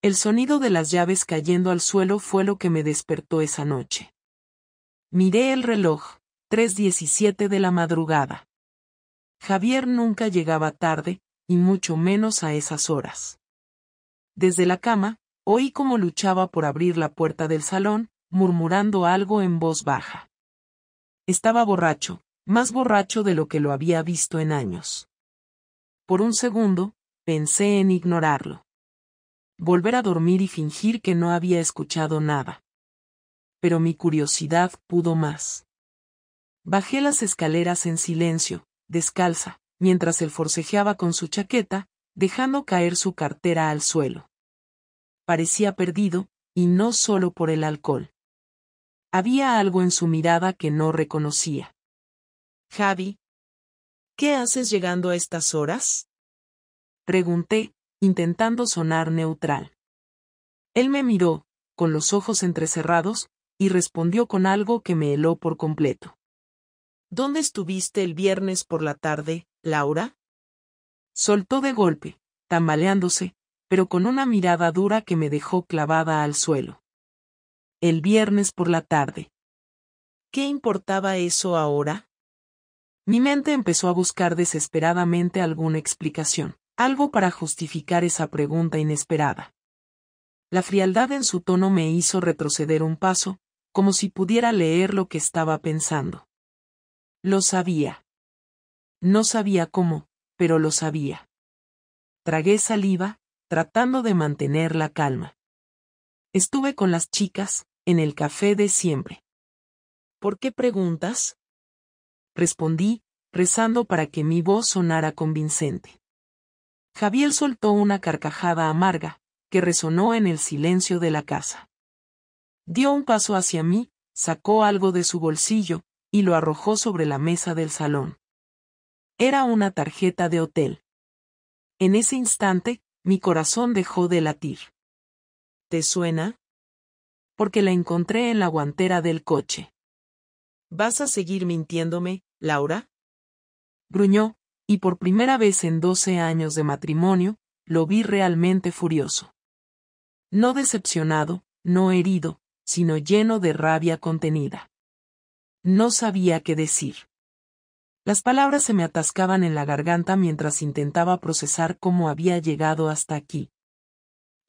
El sonido de las llaves cayendo al suelo fue lo que me despertó esa noche. Miré el reloj, 3:17 de la madrugada. Javier nunca llegaba tarde, y mucho menos a esas horas. Desde la cama, oí cómo luchaba por abrir la puerta del salón, murmurando algo en voz baja. Estaba borracho, más borracho de lo que lo había visto en años. Por un segundo, pensé en ignorarlo. Volver a dormir y fingir que no había escuchado nada. Pero mi curiosidad pudo más. Bajé las escaleras en silencio, descalza, mientras él forcejeaba con su chaqueta, dejando caer su cartera al suelo. Parecía perdido, y no solo por el alcohol. Había algo en su mirada que no reconocía. «Javi, ¿qué haces llegando a estas horas?», pregunté, intentando sonar neutral. Él me miró, con los ojos entrecerrados, y respondió con algo que me heló por completo. «¿Dónde estuviste el viernes por la tarde, Laura?», soltó de golpe, tambaleándose, pero con una mirada dura que me dejó clavada al suelo. El viernes por la tarde. ¿Qué importaba eso ahora? Mi mente empezó a buscar desesperadamente alguna explicación, algo para justificar esa pregunta inesperada. La frialdad en su tono me hizo retroceder un paso, como si pudiera leer lo que estaba pensando. Lo sabía. No sabía cómo, pero lo sabía. Tragué saliva, tratando de mantener la calma. Estuve con las chicas, en el café de siempre. ¿Por qué preguntas?, respondí, rezando para que mi voz sonara convincente. Javier soltó una carcajada amarga, que resonó en el silencio de la casa. Dio un paso hacia mí, sacó algo de su bolsillo, y lo arrojó sobre la mesa del salón. Era una tarjeta de hotel. En ese instante, mi corazón dejó de latir. ¿Te suena? Porque la encontré en la guantera del coche. ¿Vas a seguir mintiéndome, Laura?, gruñó, y por primera vez en 12 años de matrimonio, lo vi realmente furioso. No decepcionado, no herido, sino lleno de rabia contenida. No sabía qué decir. Las palabras se me atascaban en la garganta mientras intentaba procesar cómo había llegado hasta aquí.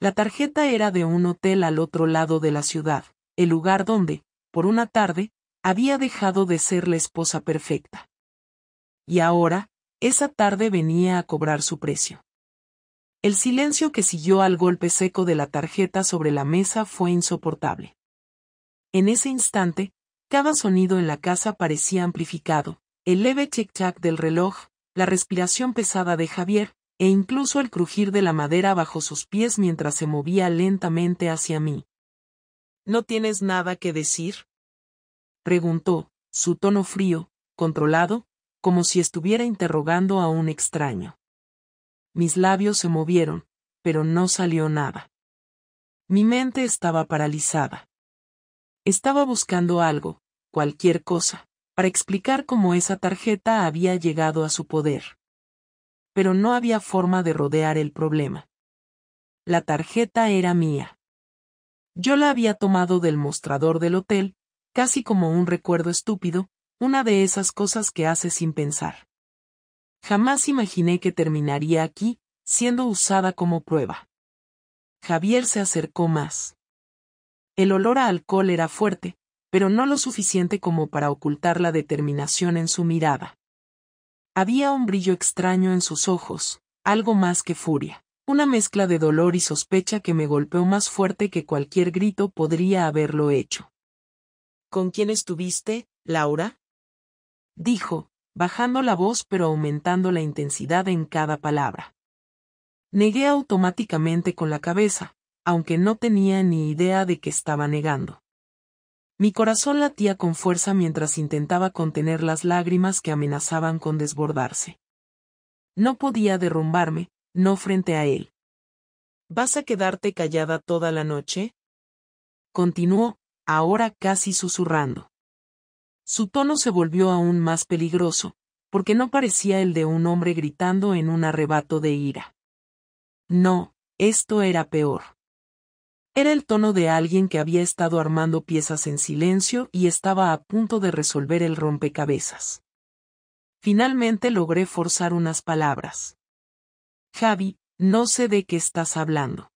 La tarjeta era de un hotel al otro lado de la ciudad, el lugar donde, por una tarde, había dejado de ser la esposa perfecta. Y ahora, esa tarde venía a cobrar su precio. El silencio que siguió al golpe seco de la tarjeta sobre la mesa fue insoportable. En ese instante, cada sonido en la casa parecía amplificado, el leve tic-tac del reloj, la respiración pesada de Javier, e incluso el crujir de la madera bajo sus pies mientras se movía lentamente hacia mí. ¿No tienes nada que decir?, preguntó, su tono frío, controlado, como si estuviera interrogando a un extraño. Mis labios se movieron, pero no salió nada. Mi mente estaba paralizada. Estaba buscando algo, cualquier cosa, para explicar cómo esa tarjeta había llegado a su poder. Pero no había forma de rodear el problema. La tarjeta era mía. Yo la había tomado del mostrador del hotel, casi como un recuerdo estúpido, una de esas cosas que hace sin pensar. Jamás imaginé que terminaría aquí, siendo usada como prueba. Javier se acercó más. El olor a alcohol era fuerte, pero no lo suficiente como para ocultar la determinación en su mirada. Había un brillo extraño en sus ojos, algo más que furia, una mezcla de dolor y sospecha que me golpeó más fuerte que cualquier grito podría haberlo hecho. ¿Con quién estuviste, Laura?, dijo, bajando la voz pero aumentando la intensidad en cada palabra. Negué automáticamente con la cabeza, aunque no tenía ni idea de que estaba negando. Mi corazón latía con fuerza mientras intentaba contener las lágrimas que amenazaban con desbordarse. No podía derrumbarme, no frente a él. ¿Vas a quedarte callada toda la noche?, continuó, ahora casi susurrando. Su tono se volvió aún más peligroso, porque no parecía el de un hombre gritando en un arrebato de ira. No, esto era peor. Era el tono de alguien que había estado armando piezas en silencio y estaba a punto de resolver el rompecabezas. Finalmente logré forzar unas palabras. Javi, no sé de qué estás hablando.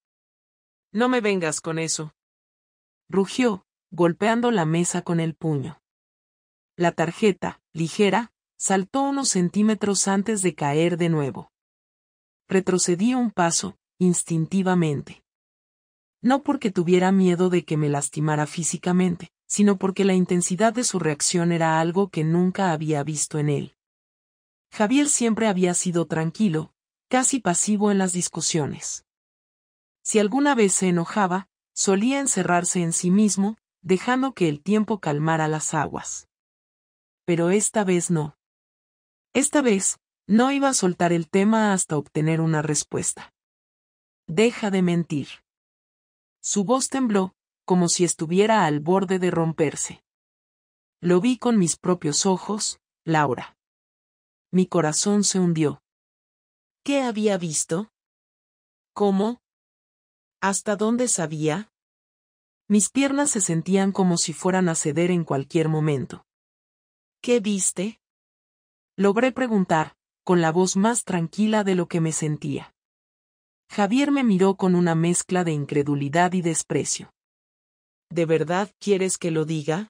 No me vengas con eso. Rugió, golpeando la mesa con el puño. La tarjeta, ligera, saltó unos centímetros antes de caer de nuevo. Retrocedí un paso, instintivamente. No porque tuviera miedo de que me lastimara físicamente, sino porque la intensidad de su reacción era algo que nunca había visto en él. Javier siempre había sido tranquilo, casi pasivo en las discusiones. Si alguna vez se enojaba, solía encerrarse en sí mismo, dejando que el tiempo calmara las aguas. Pero esta vez no. Esta vez, no iba a soltar el tema hasta obtener una respuesta. Deja de mentir. Su voz tembló, como si estuviera al borde de romperse. Lo vi con mis propios ojos, Laura. Mi corazón se hundió. ¿Qué había visto? ¿Cómo? ¿Hasta dónde sabía? Mis piernas se sentían como si fueran a ceder en cualquier momento. ¿Qué viste? Logré preguntar, con la voz más tranquila de lo que me sentía. Javier me miró con una mezcla de incredulidad y desprecio. ¿De verdad quieres que lo diga?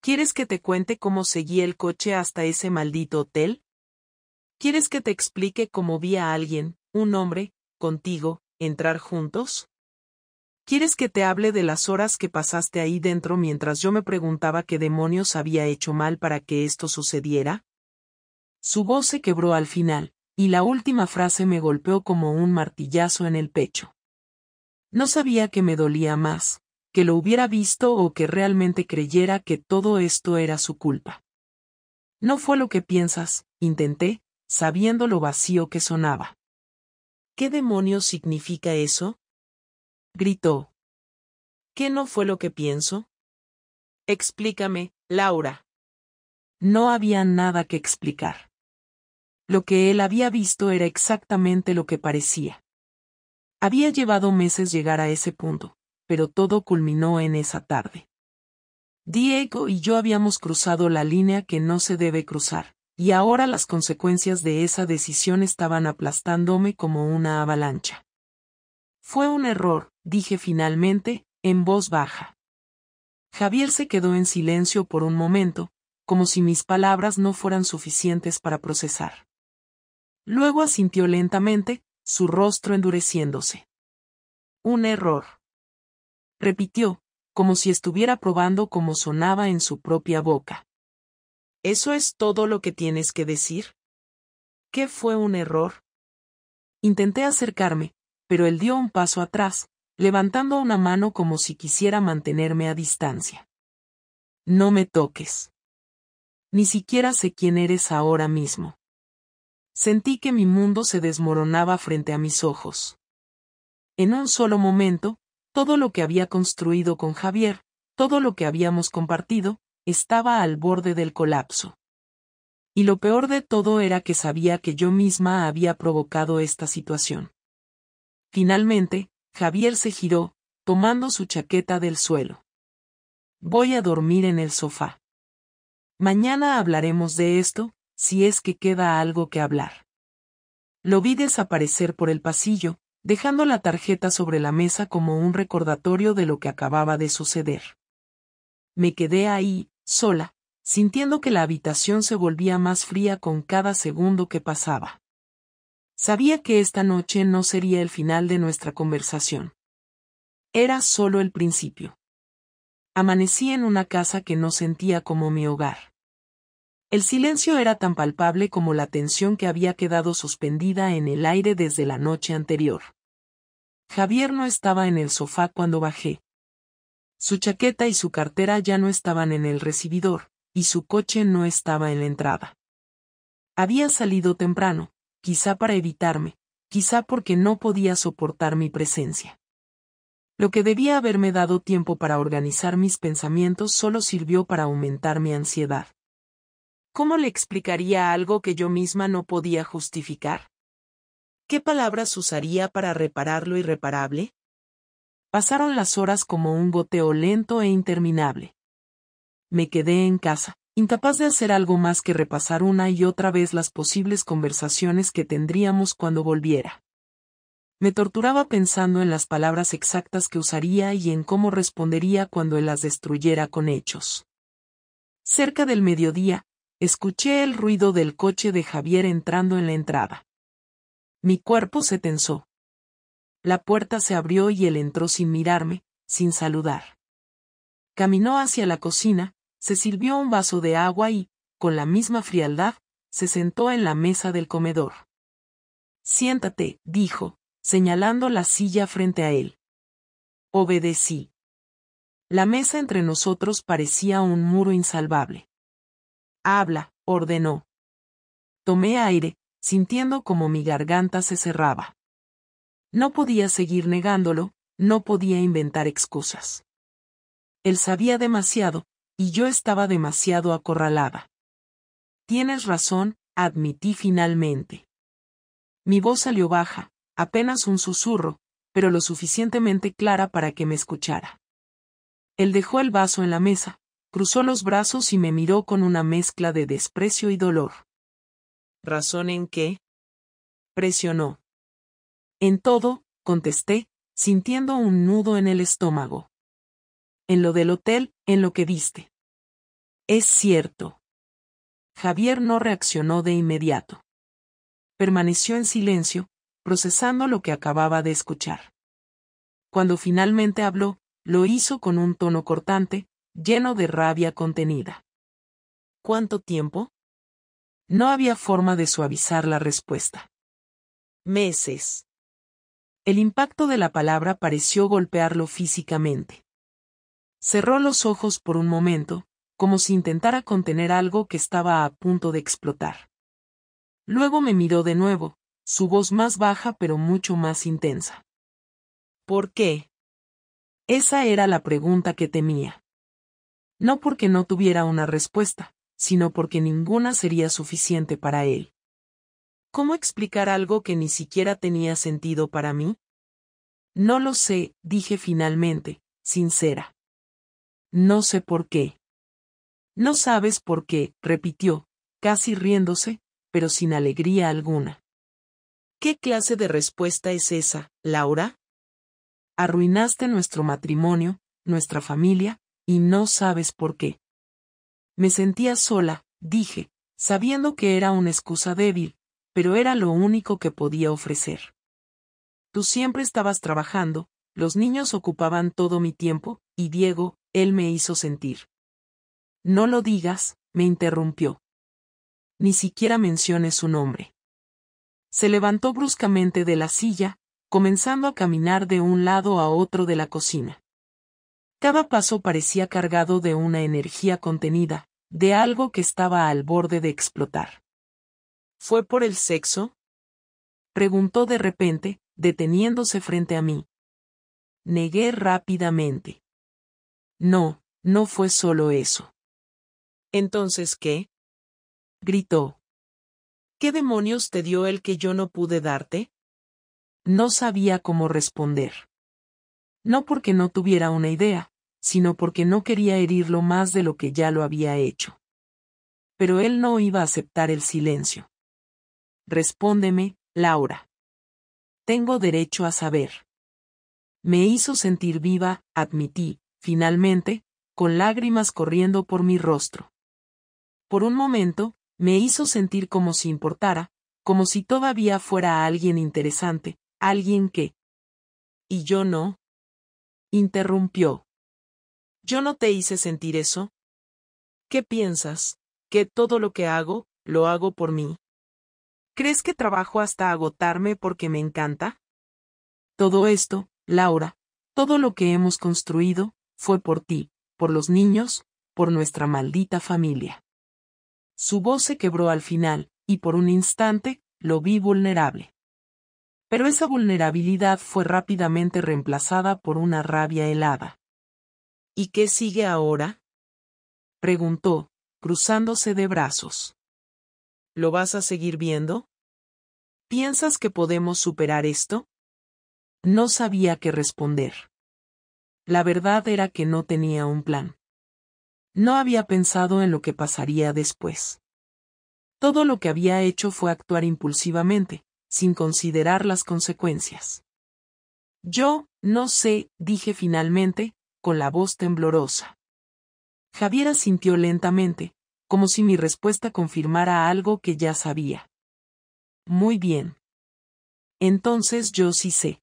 ¿Quieres que te cuente cómo seguí el coche hasta ese maldito hotel? ¿Quieres que te explique cómo vi a alguien, un hombre, contigo, entrar juntos? ¿Quieres que te hable de las horas que pasaste ahí dentro mientras yo me preguntaba qué demonios había hecho mal para que esto sucediera? Su voz se quebró al final, y la última frase me golpeó como un martillazo en el pecho. No sabía que me dolía más, que lo hubiera visto o que realmente creyera que todo esto era su culpa. No fue lo que piensas, intenté, sabiendo lo vacío que sonaba. ¿Qué demonios significa eso? Gritó. ¿Qué no fue lo que pienso? Explícame, Laura. No había nada que explicar. Lo que él había visto era exactamente lo que parecía. Había llevado meses llegar a ese punto, pero todo culminó en esa tarde. Diego y yo habíamos cruzado la línea que no se debe cruzar, y ahora las consecuencias de esa decisión estaban aplastándome como una avalancha. Fue un error, dije finalmente, en voz baja. Javier se quedó en silencio por un momento, como si mis palabras no fueran suficientes para procesar. Luego asintió lentamente, su rostro endureciéndose. Un error. Repitió, como si estuviera probando cómo sonaba en su propia boca. ¿Eso es todo lo que tienes que decir? ¿Qué fue un error? Intenté acercarme, pero él dio un paso atrás, levantando una mano como si quisiera mantenerme a distancia. No me toques. Ni siquiera sé quién eres ahora mismo. Sentí que mi mundo se desmoronaba frente a mis ojos. En un solo momento, todo lo que había construido con Javier, todo lo que habíamos compartido, estaba al borde del colapso. Y lo peor de todo era que sabía que yo misma había provocado esta situación. Finalmente, Javier se giró, tomando su chaqueta del suelo. Voy a dormir en el sofá. Mañana hablaremos de esto, si es que queda algo que hablar. Lo vi desaparecer por el pasillo, dejando la tarjeta sobre la mesa como un recordatorio de lo que acababa de suceder. Me quedé ahí, sola, sintiendo que la habitación se volvía más fría con cada segundo que pasaba. Sabía que esta noche no sería el final de nuestra conversación. Era solo el principio. Amanecí en una casa que no sentía como mi hogar. El silencio era tan palpable como la tensión que había quedado suspendida en el aire desde la noche anterior. Javier no estaba en el sofá cuando bajé. Su chaqueta y su cartera ya no estaban en el recibidor, y su coche no estaba en la entrada. Había salido temprano, quizá para evitarme, quizá porque no podía soportar mi presencia. Lo que debía haberme dado tiempo para organizar mis pensamientos solo sirvió para aumentar mi ansiedad. ¿Cómo le explicaría algo que yo misma no podía justificar? ¿Qué palabras usaría para reparar lo irreparable? Pasaron las horas como un goteo lento e interminable. Me quedé en casa, incapaz de hacer algo más que repasar una y otra vez las posibles conversaciones que tendríamos cuando volviera. Me torturaba pensando en las palabras exactas que usaría y en cómo respondería cuando él las destruyera con hechos. Cerca del mediodía, escuché el ruido del coche de Javier entrando en la entrada. Mi cuerpo se tensó. La puerta se abrió y él entró sin mirarme, sin saludar. Caminó hacia la cocina, se sirvió un vaso de agua y, con la misma frialdad, se sentó en la mesa del comedor. «Siéntate», dijo, señalando la silla frente a él. Obedecí. La mesa entre nosotros parecía un muro insalvable. «Habla», ordenó. Tomé aire, sintiendo como mi garganta se cerraba. No podía seguir negándolo, no podía inventar excusas. Él sabía demasiado, y yo estaba demasiado acorralada. «Tienes razón», admití finalmente. Mi voz salió baja, apenas un susurro, pero lo suficientemente clara para que me escuchara. Él dejó el vaso en la mesa, cruzó los brazos y me miró con una mezcla de desprecio y dolor. ¿Razón en qué? Presionó. En todo, contesté, sintiendo un nudo en el estómago. En lo del hotel, en lo que viste. Es cierto. Javier no reaccionó de inmediato. Permaneció en silencio, procesando lo que acababa de escuchar. Cuando finalmente habló, lo hizo con un tono cortante, lleno de rabia contenida. ¿Cuánto tiempo? No había forma de suavizar la respuesta. Meses. El impacto de la palabra pareció golpearlo físicamente. Cerró los ojos por un momento, como si intentara contener algo que estaba a punto de explotar. Luego me miró de nuevo, su voz más baja pero mucho más intensa. ¿Por qué? Esa era la pregunta que temía. No porque no tuviera una respuesta, sino porque ninguna sería suficiente para él. ¿Cómo explicar algo que ni siquiera tenía sentido para mí? No lo sé, dije finalmente, sincera. No sé por qué. No sabes por qué, repitió, casi riéndose, pero sin alegría alguna. ¿Qué clase de respuesta es esa, Laura? Arruinaste nuestro matrimonio, nuestra familia, y no sabes por qué. Me sentía sola, dije, sabiendo que era una excusa débil, pero era lo único que podía ofrecer. Tú siempre estabas trabajando, los niños ocupaban todo mi tiempo, y Diego, él me hizo sentir. No lo digas, me interrumpió. Ni siquiera menciones su nombre. Se levantó bruscamente de la silla, comenzando a caminar de un lado a otro de la cocina. Cada paso parecía cargado de una energía contenida, de algo que estaba al borde de explotar. ¿Fue por el sexo? Preguntó de repente, deteniéndose frente a mí. Negué rápidamente. No, no fue solo eso. ¿Entonces qué? Gritó. ¿Qué demonios te dio el que yo no pude darte? No sabía cómo responder. No porque no tuviera una idea, sino porque no quería herirlo más de lo que ya lo había hecho. Pero él no iba a aceptar el silencio. Respóndeme, Laura. Tengo derecho a saber. Me hizo sentir viva, admití, finalmente, con lágrimas corriendo por mi rostro. Por un momento, me hizo sentir como si importara, como si todavía fuera alguien interesante, alguien que... ¿Y yo no? Interrumpió. ¿Yo no te hice sentir eso? ¿Qué piensas? ¿Que todo lo que hago, lo hago por mí? ¿Crees que trabajo hasta agotarme porque me encanta? Todo esto, Laura, todo lo que hemos construido, fue por ti, por los niños, por nuestra maldita familia. Su voz se quebró al final, y por un instante, lo vi vulnerable. Pero esa vulnerabilidad fue rápidamente reemplazada por una rabia helada. ¿Y qué sigue ahora? Preguntó, cruzándose de brazos. ¿Lo vas a seguir viendo? ¿Piensas que podemos superar esto? No sabía qué responder. La verdad era que no tenía un plan. No había pensado en lo que pasaría después. Todo lo que había hecho fue actuar impulsivamente, sin considerar las consecuencias. Yo, no sé, dije finalmente, con la voz temblorosa. Javier asintió lentamente, como si mi respuesta confirmara algo que ya sabía. Muy bien. Entonces yo sí sé.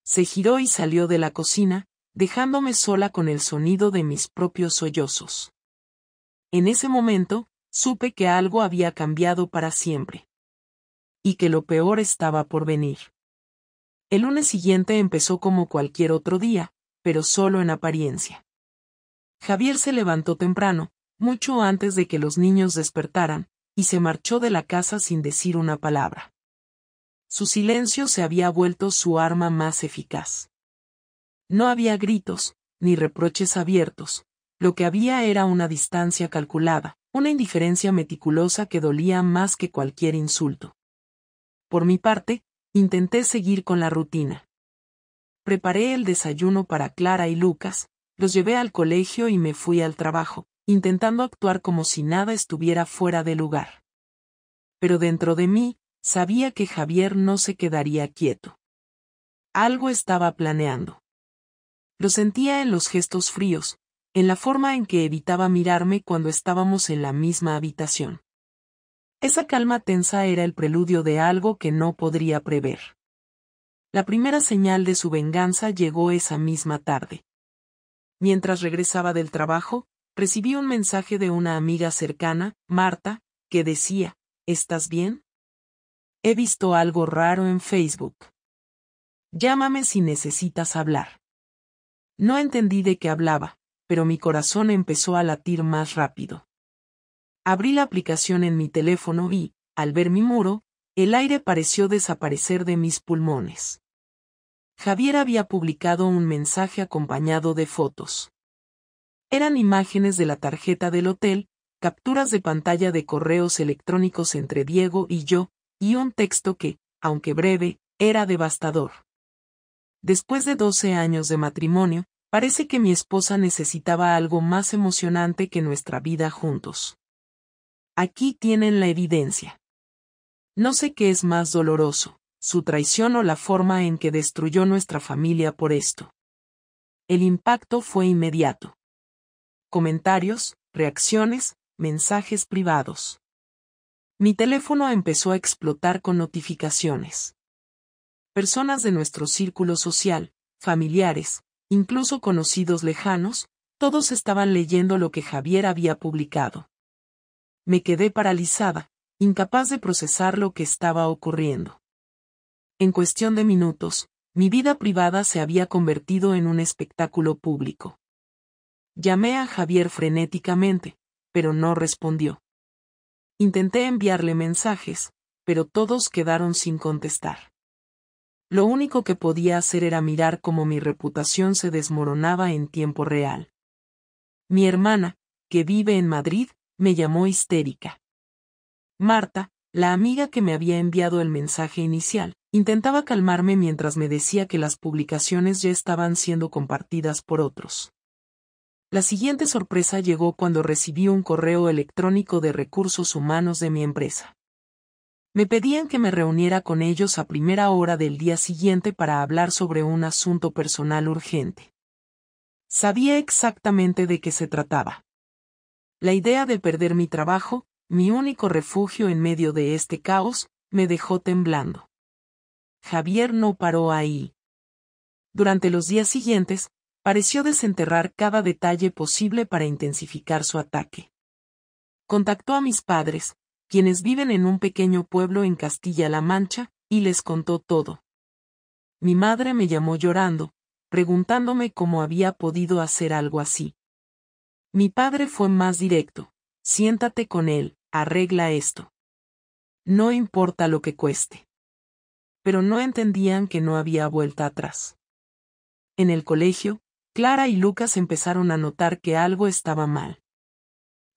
Se giró y salió de la cocina, dejándome sola con el sonido de mis propios sollozos. En ese momento, supe que algo había cambiado para siempre. Y que lo peor estaba por venir. El lunes siguiente empezó como cualquier otro día, pero solo en apariencia. Javier se levantó temprano, mucho antes de que los niños despertaran, y se marchó de la casa sin decir una palabra. Su silencio se había vuelto su arma más eficaz. No había gritos, ni reproches abiertos, lo que había era una distancia calculada, una indiferencia meticulosa que dolía más que cualquier insulto. Por mi parte, intenté seguir con la rutina. Preparé el desayuno para Clara y Lucas, los llevé al colegio y me fui al trabajo, intentando actuar como si nada estuviera fuera de lugar. Pero dentro de mí, sabía que Javier no se quedaría quieto. Algo estaba planeando. Lo sentía en los gestos fríos, en la forma en que evitaba mirarme cuando estábamos en la misma habitación. Esa calma tensa era el preludio de algo que no podría prever. La primera señal de su venganza llegó esa misma tarde. Mientras regresaba del trabajo, recibí un mensaje de una amiga cercana, Marta, que decía, ¿estás bien? He visto algo raro en Facebook. Llámame si necesitas hablar. No entendí de qué hablaba, pero mi corazón empezó a latir más rápido. Abrí la aplicación en mi teléfono y, al ver mi muro, el aire pareció desaparecer de mis pulmones. Javier había publicado un mensaje acompañado de fotos. Eran imágenes de la tarjeta del hotel, capturas de pantalla de correos electrónicos entre Diego y yo, y un texto que, aunque breve, era devastador. Después de 12 años de matrimonio, parece que mi esposa necesitaba algo más emocionante que nuestra vida juntos. Aquí tienen la evidencia. No sé qué es más doloroso, su traición o la forma en que destruyó nuestra familia por esto. El impacto fue inmediato. Comentarios, reacciones, mensajes privados. Mi teléfono empezó a explotar con notificaciones. Personas de nuestro círculo social, familiares, incluso conocidos lejanos, todos estaban leyendo lo que Javier había publicado. Me quedé paralizada, incapaz de procesar lo que estaba ocurriendo. En cuestión de minutos, mi vida privada se había convertido en un espectáculo público. Llamé a Javier frenéticamente, pero no respondió. Intenté enviarle mensajes, pero todos quedaron sin contestar. Lo único que podía hacer era mirar cómo mi reputación se desmoronaba en tiempo real. Mi hermana, que vive en Madrid, me llamó histérica. Marta, la amiga que me había enviado el mensaje inicial, intentaba calmarme mientras me decía que las publicaciones ya estaban siendo compartidas por otros. La siguiente sorpresa llegó cuando recibí un correo electrónico de recursos humanos de mi empresa. Me pedían que me reuniera con ellos a primera hora del día siguiente para hablar sobre un asunto personal urgente. Sabía exactamente de qué se trataba. La idea de perder mi trabajo, mi único refugio en medio de este caos, me dejó temblando. Javier no paró ahí. Durante los días siguientes, pareció desenterrar cada detalle posible para intensificar su ataque. Contactó a mis padres, quienes viven en un pequeño pueblo en Castilla-La Mancha, y les contó todo. Mi madre me llamó llorando, preguntándome cómo había podido hacer algo así. Mi padre fue más directo: siéntate con él, arregla esto. No importa lo que cueste. Pero no entendían que no había vuelta atrás. En el colegio, Clara y Lucas empezaron a notar que algo estaba mal.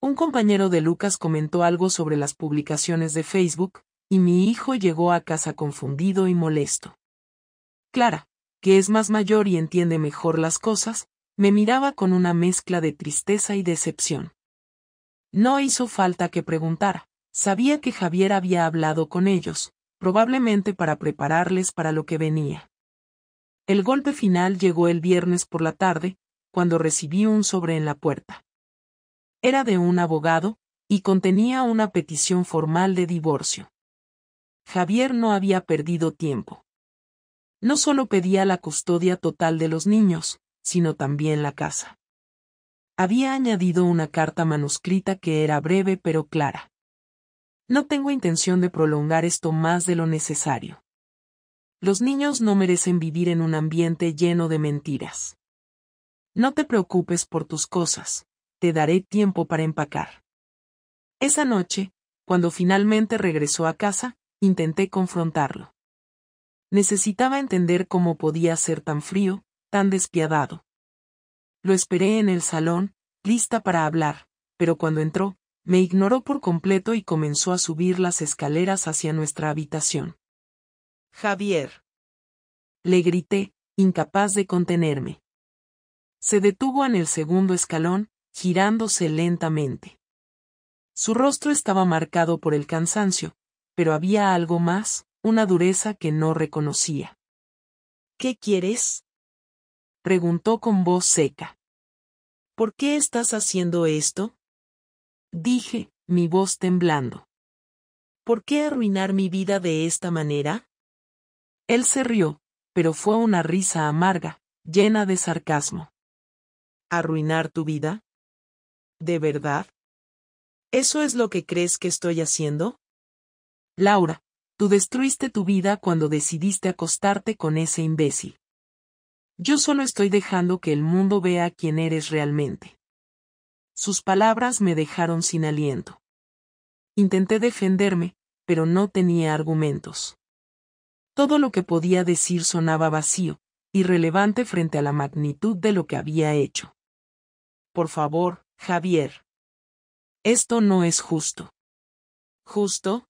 Un compañero de Lucas comentó algo sobre las publicaciones de Facebook, y mi hijo llegó a casa confundido y molesto. Clara, que es más mayor y entiende mejor las cosas, me miraba con una mezcla de tristeza y decepción. No hizo falta que preguntara, sabía que Javier había hablado con ellos, probablemente para prepararles para lo que venía. El golpe final llegó el viernes por la tarde, cuando recibí un sobre en la puerta. Era de un abogado, y contenía una petición formal de divorcio. Javier no había perdido tiempo. No solo pedía la custodia total de los niños, sino también la casa. Había añadido una carta manuscrita que era breve pero clara. No tengo intención de prolongar esto más de lo necesario. Los niños no merecen vivir en un ambiente lleno de mentiras. No te preocupes por tus cosas, te daré tiempo para empacar. Esa noche, cuando finalmente regresó a casa, intenté confrontarlo. Necesitaba entender cómo podía ser tan frío, tan despiadado. Lo esperé en el salón, lista para hablar, pero cuando entró, me ignoró por completo y comenzó a subir las escaleras hacia nuestra habitación. Javier. Le grité, incapaz de contenerme. Se detuvo en el segundo escalón, girándose lentamente. Su rostro estaba marcado por el cansancio, pero había algo más, una dureza que no reconocía. ¿Qué quieres? Preguntó con voz seca. ¿Por qué estás haciendo esto? Dije, mi voz temblando. ¿Por qué arruinar mi vida de esta manera? Él se rió, pero fue una risa amarga, llena de sarcasmo. ¿Arruinar tu vida? ¿De verdad? ¿Eso es lo que crees que estoy haciendo? Laura, tú destruiste tu vida cuando decidiste acostarte con ese imbécil. Yo solo estoy dejando que el mundo vea quién eres realmente. Sus palabras me dejaron sin aliento. Intenté defenderme, pero no tenía argumentos. Todo lo que podía decir sonaba vacío, irrelevante frente a la magnitud de lo que había hecho. Por favor, Javier. Esto no es justo. ¿Justo?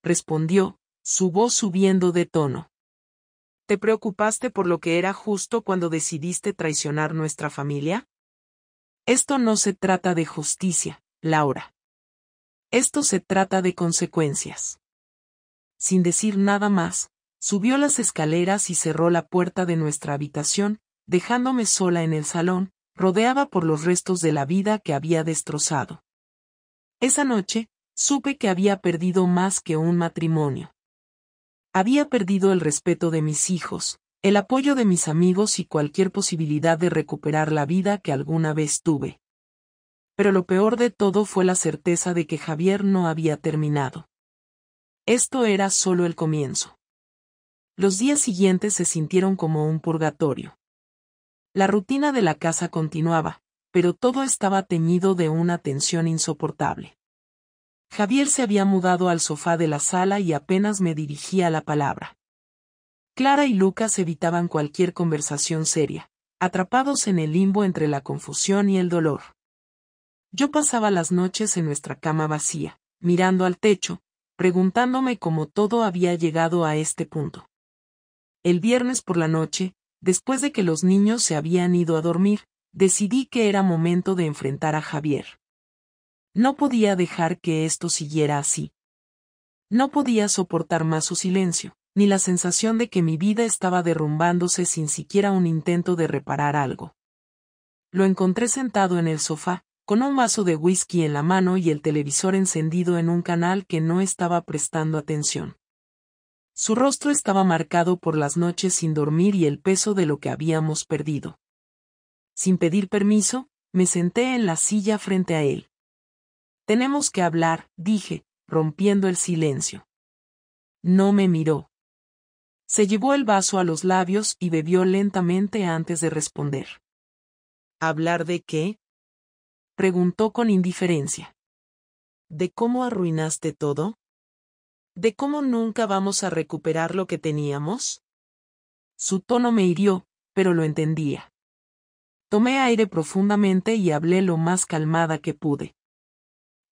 Respondió, su voz subiendo de tono. ¿Te preocupaste por lo que era justo cuando decidiste traicionar nuestra familia? Esto no se trata de justicia, Laura. Esto se trata de consecuencias. Sin decir nada más, subió las escaleras y cerró la puerta de nuestra habitación, dejándome sola en el salón, rodeada por los restos de la vida que había destrozado. Esa noche, supe que había perdido más que un matrimonio. Había perdido el respeto de mis hijos, el apoyo de mis amigos y cualquier posibilidad de recuperar la vida que alguna vez tuve. Pero lo peor de todo fue la certeza de que Javier no había terminado. Esto era solo el comienzo. Los días siguientes se sintieron como un purgatorio. La rutina de la casa continuaba, pero todo estaba teñido de una tensión insoportable. Javier se había mudado al sofá de la sala y apenas me dirigía la palabra. Clara y Lucas evitaban cualquier conversación seria, atrapados en el limbo entre la confusión y el dolor. Yo pasaba las noches en nuestra cama vacía, mirando al techo, preguntándome cómo todo había llegado a este punto. El viernes por la noche, después de que los niños se habían ido a dormir, decidí que era momento de enfrentar a Javier. No podía dejar que esto siguiera así. No podía soportar más su silencio, ni la sensación de que mi vida estaba derrumbándose sin siquiera un intento de reparar algo. Lo encontré sentado en el sofá, con un vaso de whisky en la mano y el televisor encendido en un canal que no estaba prestando atención. Su rostro estaba marcado por las noches sin dormir y el peso de lo que habíamos perdido. Sin pedir permiso, me senté en la silla frente a él. Tenemos que hablar, dije, rompiendo el silencio. No me miró. Se llevó el vaso a los labios y bebió lentamente antes de responder. ¿Hablar de qué? Preguntó con indiferencia. ¿De cómo arruinaste todo? ¿De cómo nunca vamos a recuperar lo que teníamos? Su tono me hirió, pero lo entendía. Tomé aire profundamente y hablé lo más calmada que pude.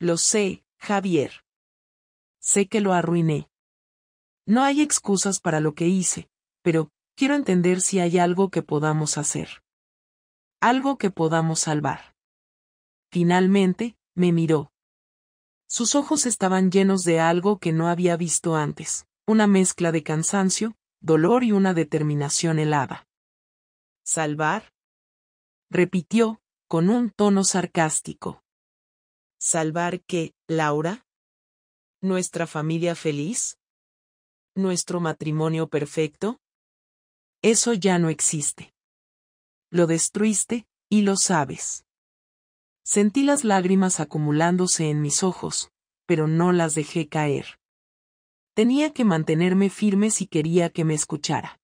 Lo sé, Javier. Sé que lo arruiné. No hay excusas para lo que hice, pero Quiero entender si hay algo que podamos hacer. Algo que podamos salvar. Finalmente, me miró. Sus ojos estaban llenos de algo que no había visto antes, una mezcla de cansancio, dolor y una determinación helada. ¿Salvar? Repitió, con un tono sarcástico. ¿Salvar qué, Laura? ¿Nuestra familia feliz? ¿Nuestro matrimonio perfecto? Eso ya no existe. Lo destruiste, y lo sabes. Sentí las lágrimas acumulándose en mis ojos, pero no las dejé caer. Tenía que mantenerme firme si quería que me escuchara.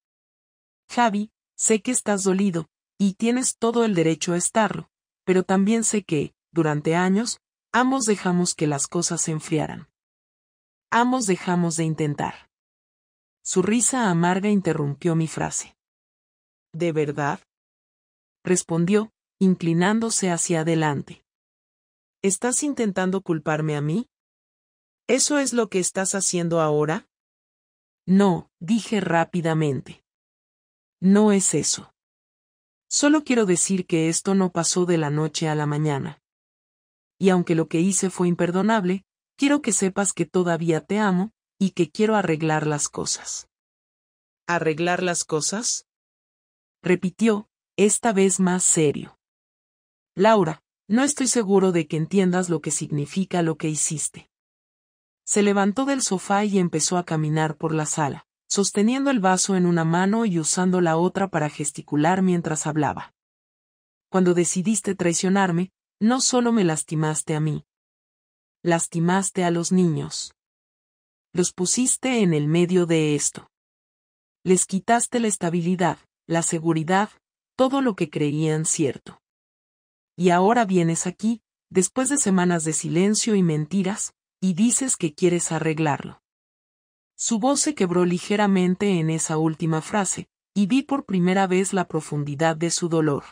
Javi, sé que estás dolido, y tienes todo el derecho a estarlo, pero también sé que, durante años, ambos dejamos que las cosas se enfriaran. Ambos dejamos de intentar. Su risa amarga interrumpió mi frase. ¿De verdad? Respondió, inclinándose hacia adelante. ¿Estás intentando culparme a mí? ¿Eso es lo que estás haciendo ahora? No, dije rápidamente. No es eso. Solo quiero decir que esto no pasó de la noche a la mañana. Y aunque lo que hice fue imperdonable, quiero que sepas que todavía te amo, y que quiero arreglar las cosas. ¿Arreglar las cosas? Repitió, esta vez más serio. Laura, no estoy seguro de que entiendas lo que significa lo que hiciste. Se levantó del sofá y empezó a caminar por la sala, sosteniendo el vaso en una mano y usando la otra para gesticular mientras hablaba. Cuando decidiste traicionarme, no solo me lastimaste a mí. Lastimaste a los niños. Los pusiste en el medio de esto. Les quitaste la estabilidad, la seguridad, todo lo que creían cierto. Y ahora vienes aquí, después de semanas de silencio y mentiras, y dices que quieres arreglarlo. Su voz se quebró ligeramente en esa última frase, y vi por primera vez la profundidad de su dolor.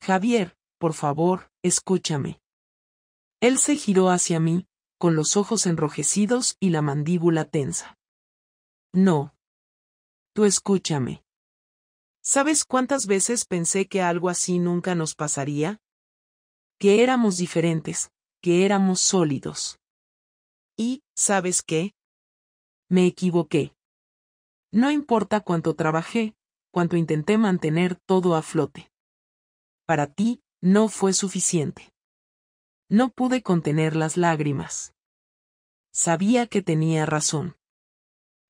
Javier, por favor, escúchame. Él se giró hacia mí, con los ojos enrojecidos y la mandíbula tensa. No. Tú escúchame. ¿Sabes cuántas veces pensé que algo así nunca nos pasaría? Que éramos diferentes, que éramos sólidos. Y, ¿sabes qué? Me equivoqué. No importa cuánto trabajé, cuánto intenté mantener todo a flote. Para ti, no fue suficiente. No pude contener las lágrimas. Sabía que tenía razón.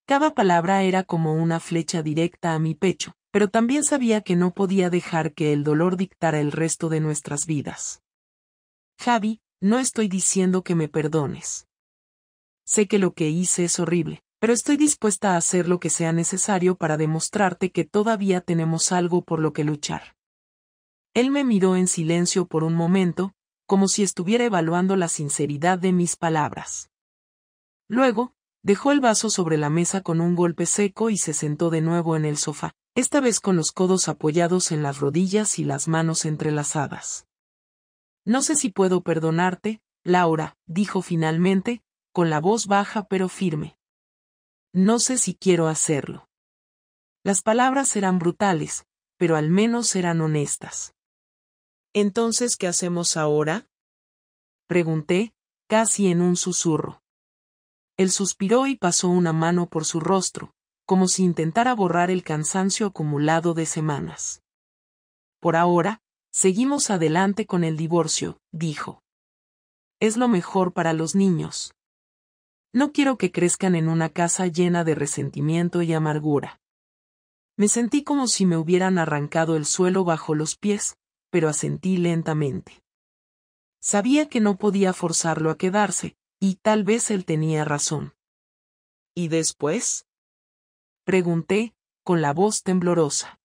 Cada palabra era como una flecha directa a mi pecho, pero también sabía que no podía dejar que el dolor dictara el resto de nuestras vidas. Javi, no estoy diciendo que me perdones. Sé que lo que hice es horrible, pero estoy dispuesta a hacer lo que sea necesario para demostrarte que todavía tenemos algo por lo que luchar. Él me miró en silencio por un momento, como si estuviera evaluando la sinceridad de mis palabras. Luego, dejó el vaso sobre la mesa con un golpe seco y se sentó de nuevo en el sofá, esta vez con los codos apoyados en las rodillas y las manos entrelazadas. No sé si puedo perdonarte, Laura, dijo finalmente, con la voz baja pero firme. No sé si quiero hacerlo. Las palabras eran brutales, pero al menos eran honestas. ¿Entonces qué hacemos ahora? Pregunté, casi en un susurro. Él suspiró y pasó una mano por su rostro, como si intentara borrar el cansancio acumulado de semanas. Por ahora, seguimos adelante con el divorcio, dijo. Es lo mejor para los niños. No quiero que crezcan en una casa llena de resentimiento y amargura. Me sentí como si me hubieran arrancado el suelo bajo los pies, pero asentí lentamente. Sabía que no podía forzarlo a quedarse, y tal vez él tenía razón. ¿Y después? Pregunté, con la voz temblorosa.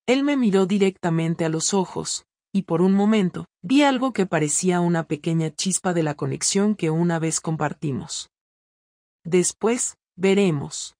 Él me miró directamente a los ojos, y por un momento, vi algo que parecía una pequeña chispa de la conexión que una vez compartimos. Después, veremos.